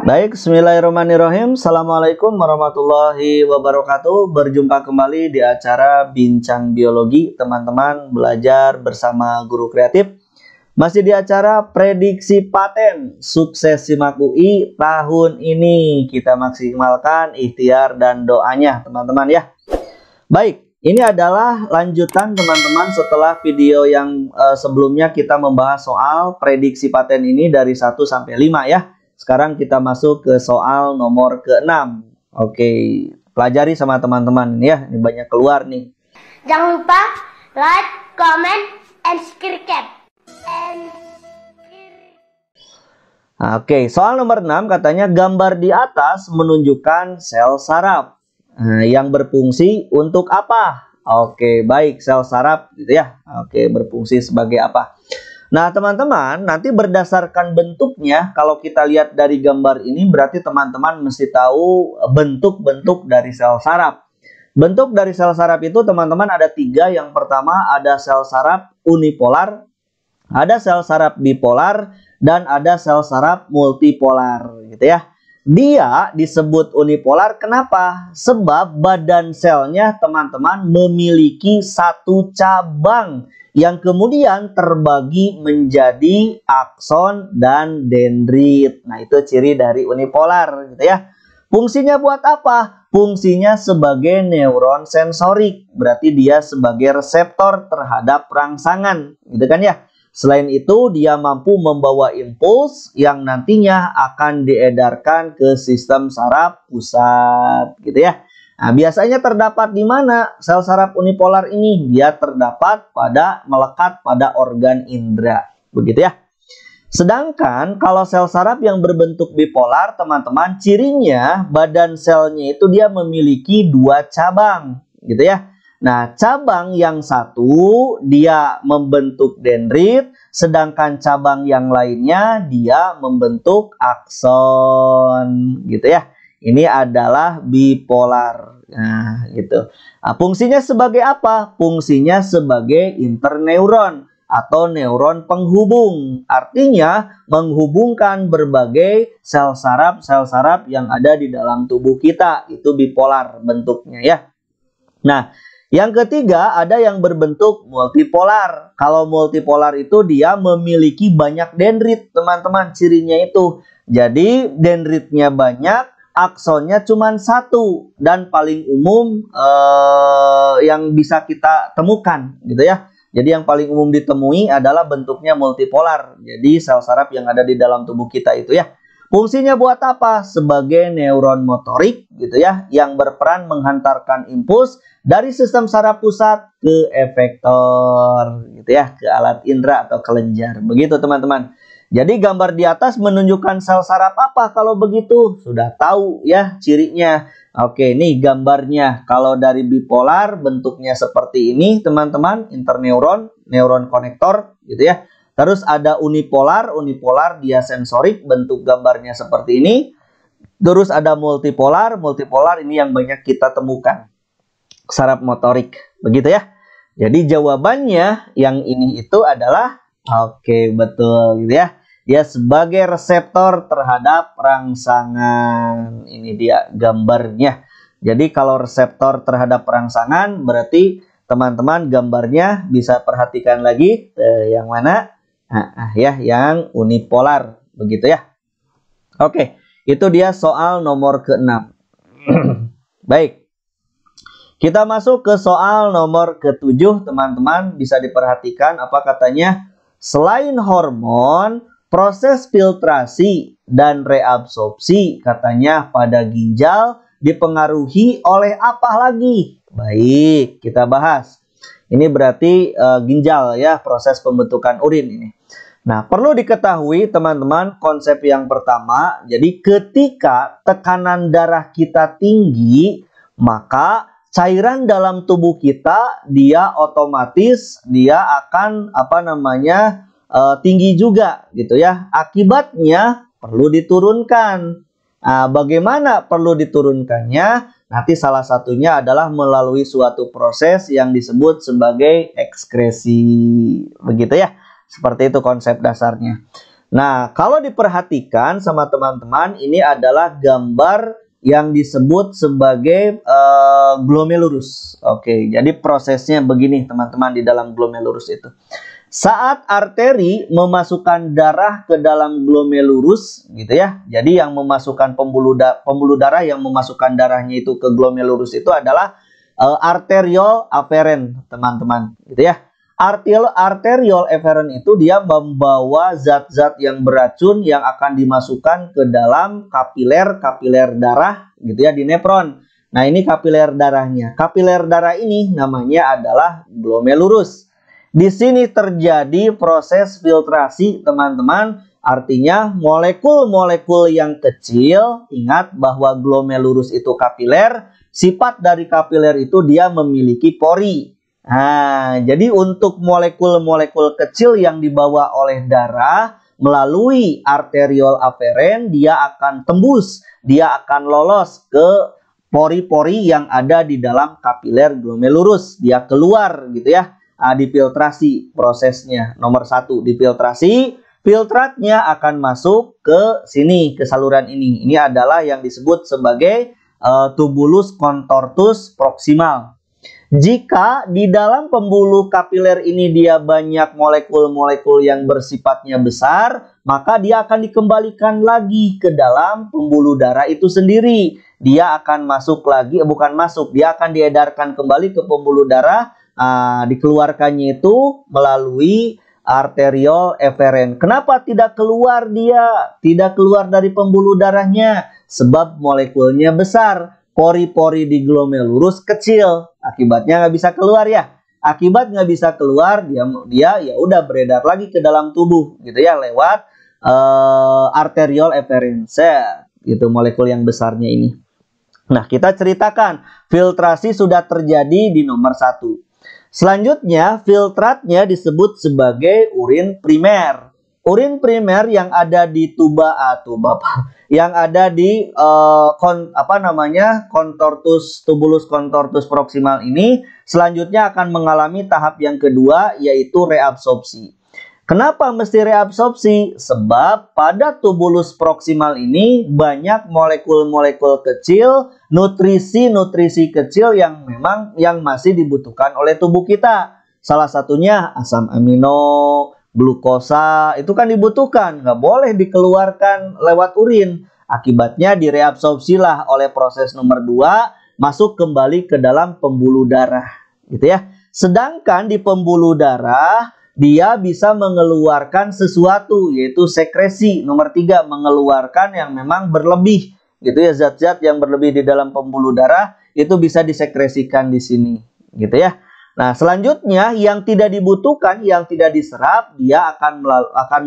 Baik, bismillahirrahmanirrahim. Assalamualaikum warahmatullahi wabarakatuh. Berjumpa kembali di acara Bincang Biologi, teman-teman belajar bersama guru kreatif. Masih di acara prediksi paten sukses SIMAK UI tahun ini. Kita maksimalkan ikhtiar dan doanya, teman-teman ya. Baik, ini adalah lanjutan teman-teman setelah video yang sebelumnya kita membahas soal prediksi paten ini dari 1 sampai 5 ya. Sekarang kita masuk ke soal nomor ke-6. Oke, pelajari sama teman-teman ya. Ini banyak keluar nih. Jangan lupa like, comment, and subscribe. Oke, soal nomor 6 katanya gambar di atas menunjukkan sel saraf yang berfungsi untuk apa? Oke, baik, sel saraf gitu ya. Oke, berfungsi sebagai apa? Nah, teman-teman, nanti berdasarkan bentuknya, kalau kita lihat dari gambar ini, berarti teman-teman mesti tahu bentuk-bentuk dari sel saraf. Bentuk dari sel saraf itu, teman-teman, ada 3. Yang pertama, ada sel saraf unipolar, ada sel saraf bipolar, dan ada sel saraf multipolar, gitu ya. Dia disebut unipolar, kenapa? Sebab badan selnya, teman-teman, memiliki satu cabang yang kemudian terbagi menjadi akson dan dendrit. Nah, itu ciri dari unipolar gitu ya. Fungsinya buat apa? Fungsinya sebagai neuron sensorik. Berarti dia sebagai reseptor terhadap rangsangan, gitu kan ya. Selain itu, dia mampu membawa impuls yang nantinya akan diedarkan ke sistem saraf pusat, gitu ya. Nah, biasanya terdapat di mana sel saraf unipolar ini? Dia terdapat melekat pada organ indera. Begitu ya. Sedangkan kalau sel saraf yang berbentuk bipolar, teman-teman, cirinya badan selnya itu dia memiliki 2 cabang, gitu ya. Nah, cabang yang satu dia membentuk dendrit, sedangkan cabang yang lainnya dia membentuk akson, gitu ya. Ini adalah bipolar. Nah, gitu. Nah, fungsinya sebagai apa? Fungsinya sebagai interneuron atau neuron penghubung. Artinya menghubungkan berbagai sel saraf yang ada di dalam tubuh kita. Itu bipolar bentuknya ya. Nah, yang ketiga ada yang berbentuk multipolar. Kalau multipolar itu dia memiliki banyak dendrit, teman-teman, cirinya itu. Jadi dendritnya banyak, aksonnya cuma 1 dan paling umum yang bisa kita temukan gitu ya. Jadi yang paling umum ditemui adalah bentuknya multipolar. Jadi sel saraf yang ada di dalam tubuh kita itu ya. Fungsinya buat apa? Sebagai neuron motorik gitu ya, yang berperan menghantarkan impuls dari sistem saraf pusat ke efektor gitu ya, ke alat indera atau kelenjar. Begitu teman-teman. Jadi gambar di atas menunjukkan sel saraf apa kalau begitu? Sudah tahu ya cirinya. Oke, nih gambarnya. Kalau dari bipolar bentuknya seperti ini, teman-teman, interneuron, neuron konektor gitu ya. Terus ada unipolar dia sensorik, bentuk gambarnya seperti ini. Terus ada multipolar ini yang banyak kita temukan. Saraf motorik, begitu ya. Jadi jawabannya yang ini itu adalah oke, betul gitu ya. Dia sebagai reseptor terhadap rangsangan. Ini dia gambarnya. Jadi kalau reseptor terhadap rangsangan berarti teman-teman gambarnya bisa perhatikan lagi yang mana? Ya, yang unipolar, begitu ya. Oke, itu dia soal nomor ke-6. Baik. Kita masuk ke soal nomor ke-7, teman-teman. Bisa diperhatikan apa katanya? Selain hormon, proses filtrasi dan reabsorpsi katanya pada ginjal dipengaruhi oleh apa lagi? Baik, kita bahas. Ini berarti ginjal ya, proses pembentukan urin ini. Nah, perlu diketahui teman-teman konsep yang pertama. Jadi ketika tekanan darah kita tinggi, maka cairan dalam tubuh kita dia otomatis dia akan tinggi juga gitu ya. Akibatnya perlu diturunkan. Nah, bagaimana perlu diturunkannya? Nanti salah satunya adalah melalui suatu proses yang disebut sebagai ekskresi. Begitu ya. Seperti itu konsep dasarnya. Nah, kalau diperhatikan sama teman-teman, ini adalah gambar yang disebut sebagai glomerulus. Oke, jadi prosesnya begini teman-teman di dalam glomerulus itu. Saat arteri memasukkan darah ke dalam glomerulus, gitu ya. Jadi yang memasukkan pembuluh darah yang memasukkan darahnya itu ke glomerulus itu adalah arteriole afferent, teman-teman, gitu ya. Arteriole afferent itu dia membawa zat-zat yang beracun yang akan dimasukkan ke dalam kapiler darah, gitu ya, di nefron. Nah, ini kapiler darahnya. Kapiler darah ini namanya adalah glomerulus. Di sini terjadi proses filtrasi, teman-teman. Artinya molekul-molekul yang kecil, ingat bahwa glomerulus itu kapiler, sifat dari kapiler itu dia memiliki pori. Nah, jadi untuk molekul-molekul kecil yang dibawa oleh darah melalui arteriole afferent, dia akan tembus, dia akan lolos ke pori-pori yang ada di dalam kapiler glomerulus. Dia keluar, gitu ya. Nah, difiltrasi prosesnya. Nomor 1, difiltrasi. Filtratnya akan masuk ke sini, ke saluran ini. Ini adalah yang disebut sebagai tubulus contortus proximal. Jika di dalam pembuluh kapiler ini dia banyak molekul-molekul yang bersifatnya besar, maka dia akan dikembalikan lagi ke dalam pembuluh darah itu sendiri. Dia akan masuk lagi, bukan masuk, dia akan diedarkan kembali ke pembuluh darah, dikeluarkannya itu melalui arteriole afferent. Kenapa tidak keluar dia? Tidak keluar dari pembuluh darahnya? Sebab molekulnya besar. Pori-pori di glomerulus kecil, akibatnya nggak bisa keluar ya. Akibat nggak bisa keluar, dia ya udah beredar lagi ke dalam tubuh, gitu ya, lewat arteriole afferent, gitu, molekul yang besarnya ini. Nah, kita ceritakan filtrasi sudah terjadi di nomor 1. Selanjutnya, filtratnya disebut sebagai urin primer. Urin primer yang ada di yang ada di tubulus contortus proximal ini selanjutnya akan mengalami tahap yang kedua, yaitu reabsorpsi. Kenapa mesti reabsorpsi? Sebab pada tubulus proximal ini banyak molekul-molekul kecil, nutrisi kecil yang masih dibutuhkan oleh tubuh kita. Salah satunya asam amino, glukosa, itu kan dibutuhkan, nggak boleh dikeluarkan lewat urin. Akibatnya direabsorpsilah oleh proses nomor 2, masuk kembali ke dalam pembuluh darah, gitu ya. Sedangkan di pembuluh darah dia bisa mengeluarkan sesuatu, yaitu sekresi. Nomor 3, mengeluarkan yang memang berlebih, gitu ya, zat-zat yang berlebih di dalam pembuluh darah itu bisa disekresikan di sini, gitu ya. Nah, selanjutnya yang tidak dibutuhkan, yang tidak diserap, dia akan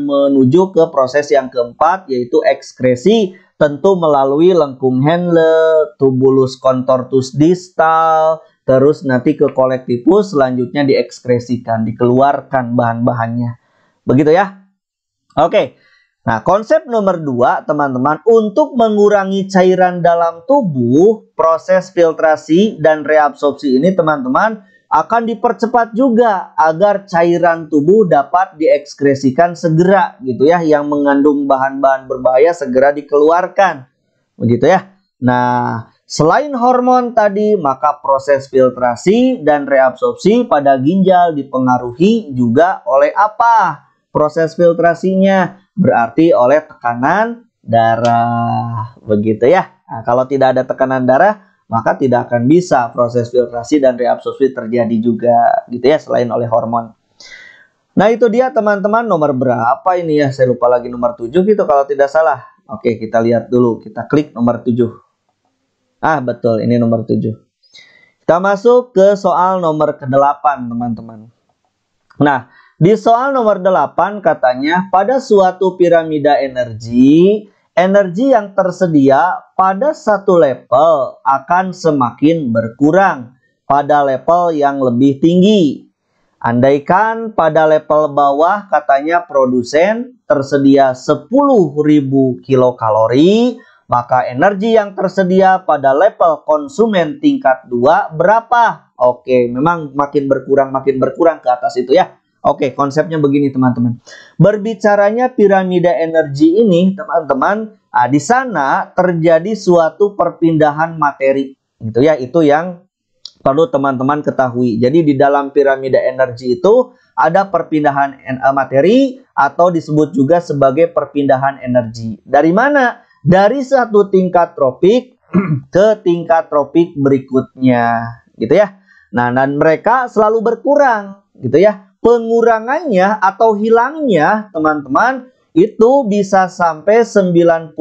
menuju ke proses yang keempat, yaitu ekskresi, tentu melalui lengkung Henle, tubulus contortus distal, terus nanti ke kolektivus, selanjutnya diekskresikan, dikeluarkan bahan-bahannya. Begitu ya. Oke. Nah, konsep nomor 2, teman-teman, untuk mengurangi cairan dalam tubuh, proses filtrasi dan reabsorpsi ini, teman-teman, akan dipercepat juga agar cairan tubuh dapat diekskresikan segera, gitu ya, yang mengandung bahan-bahan berbahaya segera dikeluarkan, begitu ya. Nah, selain hormon tadi, maka proses filtrasi dan reabsorpsi pada ginjal dipengaruhi juga oleh apa? Proses filtrasinya berarti oleh tekanan darah, begitu ya. Nah, kalau tidak ada tekanan darah, maka tidak akan bisa proses filtrasi dan reabsorpsi terjadi juga, gitu ya, selain oleh hormon. Nah, itu dia teman-teman, nomor berapa ini ya? Saya lupa lagi, nomor 7 gitu kalau tidak salah. Oke, kita lihat dulu, kita klik nomor 7. Betul, ini nomor 7. Kita masuk ke soal nomor ke-8, teman-teman. Nah, di soal nomor 8 katanya, pada suatu piramida energi yang tersedia pada satu level akan semakin berkurang pada level yang lebih tinggi. Andaikan pada level bawah katanya produsen tersedia 10.000 kilokalori, maka energi yang tersedia pada level konsumen tingkat 2 berapa? Oke, memang makin berkurang ke atas itu ya. Oke, konsepnya begini teman-teman. Berbicaranya piramida energi ini teman-teman, di sana terjadi suatu perpindahan materi, gitu ya. Itu yang perlu teman-teman ketahui. Jadi di dalam piramida energi itu ada perpindahan materi atau disebut juga sebagai perpindahan energi. Dari mana? Dari satu tingkat tropik ke tingkat tropik berikutnya, gitu ya. Nah, dan mereka selalu berkurang, gitu ya. Pengurangannya atau hilangnya, teman-teman, itu bisa sampai 90%.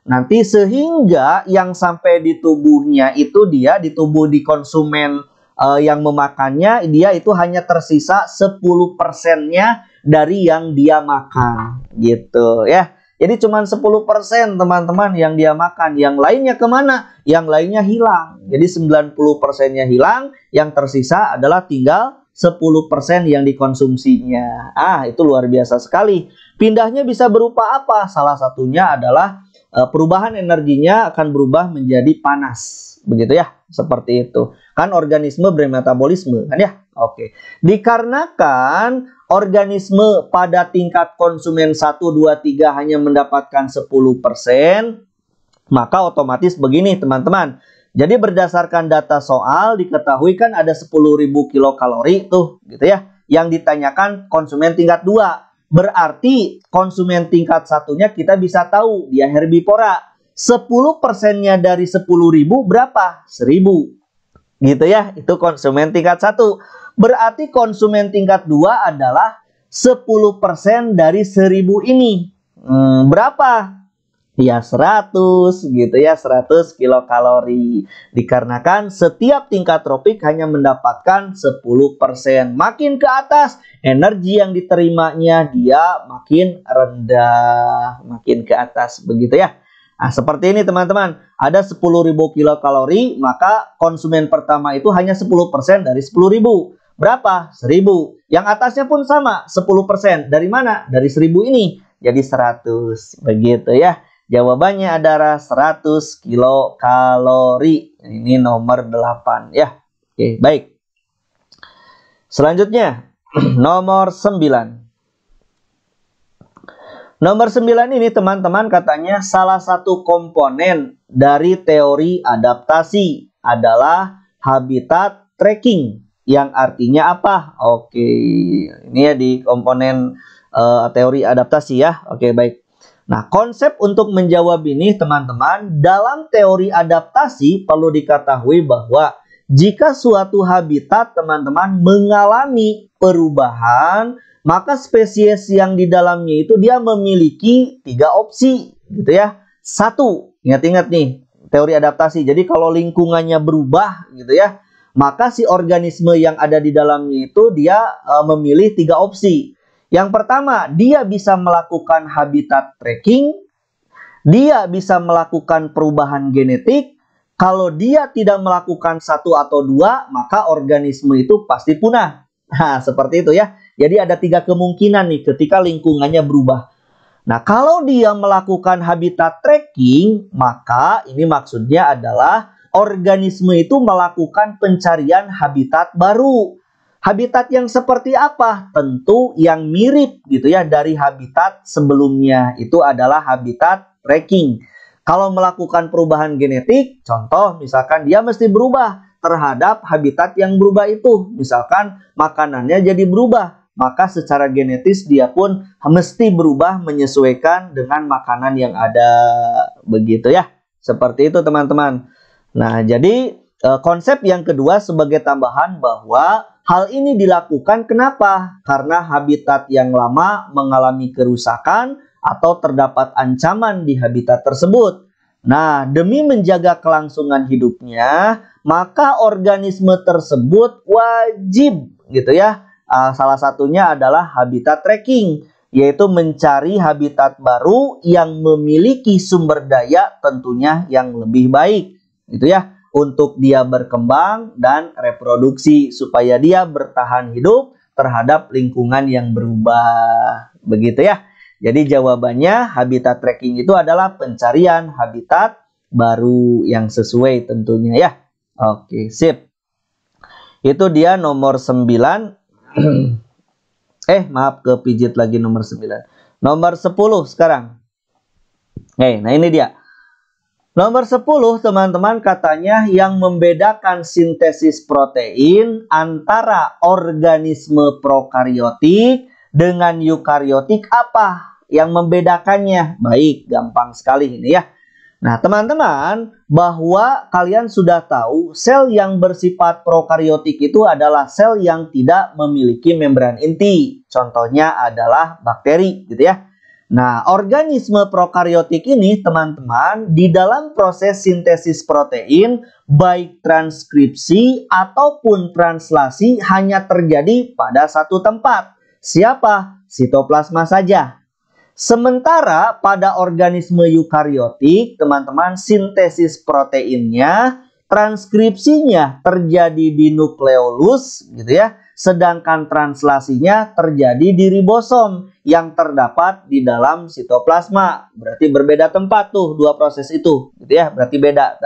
Nanti sehingga yang sampai di tubuhnya itu dia di tubuh di konsumen yang memakannya, dia itu hanya tersisa 10%-nya dari yang dia makan, gitu ya. Jadi cuma 10% teman-teman yang dia makan. Yang lainnya kemana? Yang lainnya hilang. Jadi 90%-nya hilang. Yang tersisa adalah tinggal 10% yang dikonsumsinya. Itu luar biasa sekali. Pindahnya bisa berupa apa? Salah satunya adalah perubahan energinya akan berubah menjadi panas. Begitu ya. Seperti itu. Kan organisme bermetabolisme. Kan ya? Oke. Dikarenakan organisme pada tingkat konsumen 1, 2, 3 hanya mendapatkan 10%, maka otomatis begini teman-teman. Jadi berdasarkan data soal diketahui kan ada 10.000 kilokalori tuh gitu ya. Yang ditanyakan konsumen tingkat 2. Berarti konsumen tingkat 1-nya kita bisa tahu dia herbivora. 10%-nya dari 10.000 berapa? 1.000. Gitu ya, itu konsumen tingkat 1. Berarti konsumen tingkat 2 adalah 10% dari 1.000 ini. Berapa? Ya 100 gitu ya, 100 kilokalori. Dikarenakan setiap tingkat tropik hanya mendapatkan 10%. Makin ke atas, energi yang diterimanya dia makin rendah. Makin ke atas, begitu ya. Nah, seperti ini teman-teman. Ada 10.000 kilokalori, maka konsumen pertama itu hanya 10% dari 10.000. Berapa? 1.000. Yang atasnya pun sama, 10%. Dari mana? Dari 1.000 ini. Jadi 100. Begitu ya. Jawabannya adalah 100 kilokalori. Ini nomor 8 ya. Oke, baik. Selanjutnya, nomor 9. Nomor 9 ini teman-teman katanya salah satu komponen dari teori adaptasi adalah habitat tracking. Yang artinya apa? Oke, ini ya di komponen teori adaptasi ya. Oke, baik. Nah, konsep untuk menjawab ini teman-teman, dalam teori adaptasi perlu diketahui bahwa jika suatu habitat teman-teman mengalami perubahan, maka spesies yang di dalamnya itu dia memiliki 3 opsi gitu ya. 1, ingat-ingat nih teori adaptasi. Jadi kalau lingkungannya berubah gitu ya, maka si organisme yang ada di dalamnya itu dia memilih 3 opsi. Yang pertama, dia bisa melakukan habitat tracking, dia bisa melakukan perubahan genetik. Kalau dia tidak melakukan 1 atau 2, maka organisme itu pasti punah. Nah, seperti itu ya. Jadi ada 3 kemungkinan nih ketika lingkungannya berubah. Nah, kalau dia melakukan habitat tracking, maka ini maksudnya adalah organisme itu melakukan pencarian habitat baru. Habitat yang seperti apa? Tentu yang mirip gitu ya dari habitat sebelumnya. Itu adalah habitat tracking. Kalau melakukan perubahan genetik, contoh misalkan dia mesti berubah terhadap habitat yang berubah itu. Misalkan makanannya jadi berubah, maka secara genetis dia pun mesti berubah menyesuaikan dengan makanan yang ada. Begitu ya. Seperti itu teman-teman. Nah, jadi konsep yang kedua sebagai tambahan bahwa hal ini dilakukan kenapa? Karena habitat yang lama mengalami kerusakan atau terdapat ancaman di habitat tersebut. Nah, demi menjaga kelangsungan hidupnya, maka organisme tersebut wajib gitu ya. Salah satunya adalah habitat tracking, yaitu mencari habitat baru yang memiliki sumber daya tentunya yang lebih baik. Gitu ya, untuk dia berkembang dan reproduksi supaya dia bertahan hidup terhadap lingkungan yang berubah. Begitu ya. Jadi jawabannya habitat tracking itu adalah pencarian habitat baru yang sesuai tentunya ya. Oke, sip. Itu dia nomor 9. Maaf, kepijit lagi nomor 9. Nomor 10 sekarang. Nah ini dia. Nomor 10 teman-teman katanya yang membedakan sintesis protein antara organisme prokariotik dengan eukariotik apa? Yang membedakannya? Baik, gampang sekali ini ya. Nah teman-teman, bahwa kalian sudah tahu sel yang bersifat prokariotik itu adalah sel yang tidak memiliki membran inti. Contohnya adalah bakteri gitu ya. Nah, organisme prokariotik ini teman-teman di dalam proses sintesis protein baik transkripsi ataupun translasi hanya terjadi pada satu tempat. Siapa? Sitoplasma saja. Sementara pada organisme eukariotik teman-teman sintesis proteinnya, transkripsinya terjadi di nukleolus gitu ya. Sedangkan translasinya terjadi di ribosom yang terdapat di dalam sitoplasma. Berarti berbeda tempat tuh dua proses itu, gitu ya. Berarti beda.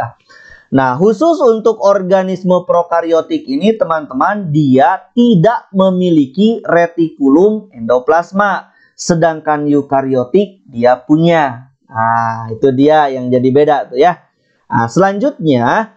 Nah, khusus untuk organisme prokariotik ini teman-teman, dia tidak memiliki retikulum endoplasma. Sedangkan eukariotik dia punya. Nah, itu dia yang jadi beda tuh ya. Nah, selanjutnya,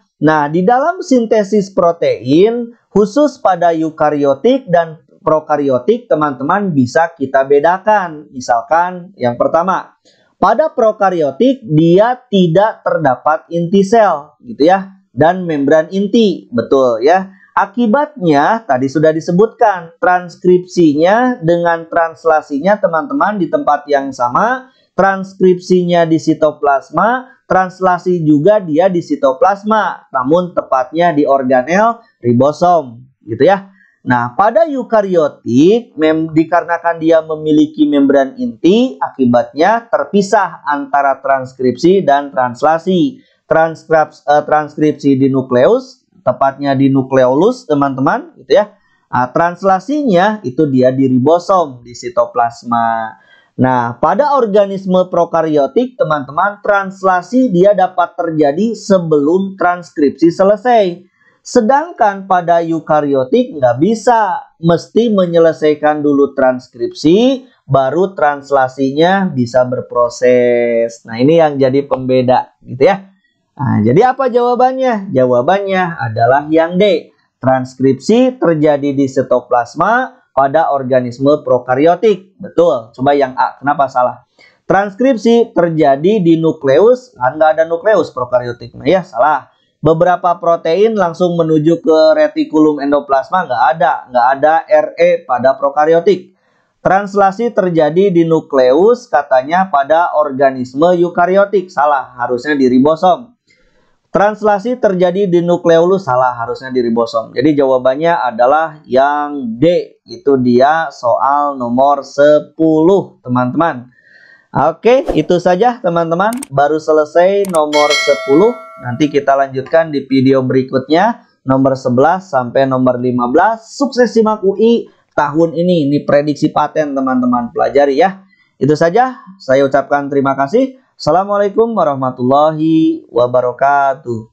di dalam sintesis protein khusus pada eukariotik dan prokariotik teman-teman bisa kita bedakan. Misalkan yang pertama, pada prokariotik dia tidak terdapat inti sel gitu ya dan membran inti, betul ya. Akibatnya tadi sudah disebutkan transkripsinya dengan translasinya teman-teman di tempat yang sama. Transkripsinya di sitoplasma, translasi juga dia di sitoplasma, namun tepatnya di organel ribosom, gitu ya. Nah, pada eukariotik, dikarenakan dia memiliki membran inti, akibatnya terpisah antara transkripsi dan translasi. Transkripsi di nukleus, tepatnya di nukleolus, teman-teman, gitu ya. Nah, translasinya itu dia di ribosom, di sitoplasma. Nah, pada organisme prokariotik, teman-teman, translasi dia dapat terjadi sebelum transkripsi selesai. Sedangkan pada eukariotik nggak bisa, mesti menyelesaikan dulu transkripsi, baru translasinya bisa berproses. Nah, ini yang jadi pembeda, gitu ya. Nah, jadi apa jawabannya? Jawabannya adalah yang D. Transkripsi terjadi di sitoplasma pada organisme prokariotik. Betul. Coba yang A. Kenapa salah? Transkripsi terjadi di nukleus. Nggak ada nukleus prokariotik. Nah ya, salah. Beberapa protein langsung menuju ke retikulum endoplasma. Nggak ada. Nggak ada RE pada prokariotik. Translasi terjadi di nukleus katanya pada organisme eukariotik. Salah. Harusnya di ribosom. Translasi terjadi di nukleolus, salah, harusnya di ribosom. Jadi jawabannya adalah yang D. Itu dia soal nomor 10, teman-teman. Oke, itu saja teman-teman. Baru selesai nomor 10. Nanti kita lanjutkan di video berikutnya. Nomor 11 sampai nomor 15. Sukses simak UI tahun ini. Ini prediksi paten teman-teman. Pelajari ya. Itu saja. Saya ucapkan terima kasih. Assalamualaikum warahmatullahi wabarakatuh.